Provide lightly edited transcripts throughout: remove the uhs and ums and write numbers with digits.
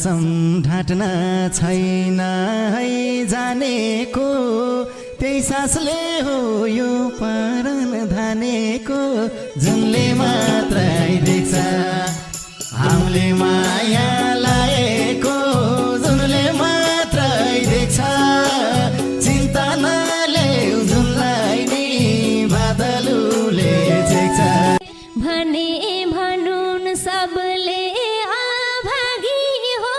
कसम ढाँट्न छैन है जानेको त्यही सासले हो यो परन धानेको जुनले मात्रै देख्छ हामीले माया लाएको जुनले मात्रै देख्छ चिन्ता नलेऊ जुनलाई नि बादलुले चेक्छ भने भनुन् सबले आभागी हो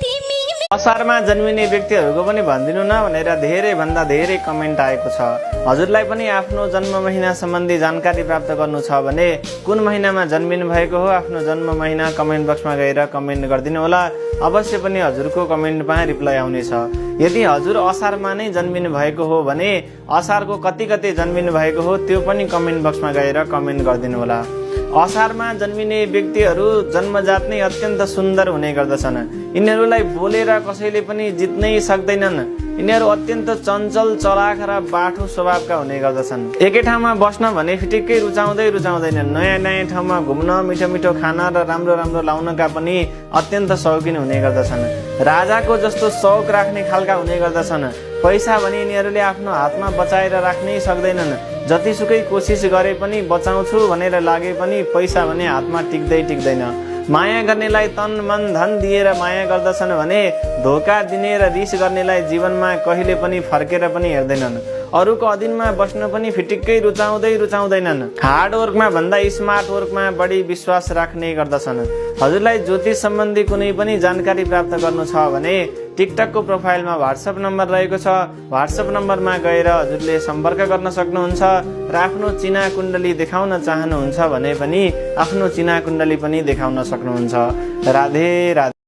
तिमी असारमा जन्मिने व्यक्तिहरूको पनि भनिदिनु न भनेर धेरै भन्दा धेरै कमेन्ट आएको छ। हजुरलाई पनि आफ्नो जन्म महिना सम्बन्धी जानकारी प्राप्त गर्नु छ भने कुन महिनामा जन्मिनु भएको हो आफ्नो जन्म महिना कमेन्ट बक्समा गएर कमेन्ट गरिदिनु होला। अवश्य पनि हजुरको कमेन्टमा रिप्लाई आउनेछ। यदि हजुर असारमा नै जन्मिनु भएको हो भने असारको कति कति जन्मिनु भएको हो त्यो पनि कमेन्ट बक्समा गएर कमेन्ट गरिदिनु होला। असारमा जन्मिने व्यक्तिहरू जन्मजात नै अत्यन्त सुन्दर हुने गर्दछन्। यिनीहरूलाई बोलेर कसैले पनि जित्नै सक्दैनन्। यिनीहरू अत्यन्त चञ्चल चलाख र बाठो स्वभावका हुने गर्दछन्। एकै ठाउँमा बस्न भने फिटिक्कै रुचाउँदैनन्। नयाँ नयाँ ठाउँमा घुम्न मिठो मिठो खाना र राम्रो राम्रो लाउनका पनि अत्यन्त शौकिन हुने गर्दछन्। राजाको जस्तो शौक राख्ने खालका हुने गर्दछन्। पैसा भने यिनीहरूले आफ्नो हातमा बचाएर राख्नै सक्दैनन्। जतिसुकै कोसिस गरे पनि बचाउँछु भनेर लागे पनि पैसा भने हातमा टिक्दैन। माया गर्नेलाई तन मन धन दिएर माया गर्दछन् भने धोका दिने र रिस गर्नेलाई जीवनमा कहिले पनि फर्केर पनि हेर्दैनन्। अरूको अधीनमा बस्न पनि फिटिक्कै रुचाउँदैनन्। हार्ड वर्कमा भन्दा स्मार्ट वर्कमा बढी विश्वास राख्ने गर्दछन्। हजुरलाई ज्योतिष सम्बन्धी कुनै पनि जानकारी प्राप्त गर्नु छ भने टिकटकको प्रोफाइलमा व्हाट्सएप नम्बर रहेको छ। व्हाट्सएप नम्बरमा गएर हजुरले सम्पर्क गर्न सक्नुहुन्छ र आफ्नो चिना कुण्डली देखाउन चाहनुहुन्छ भने पनि आफ्नो चिना कुण्डली पनि देखाउन सक्नुहुन्छ। राधे राधे।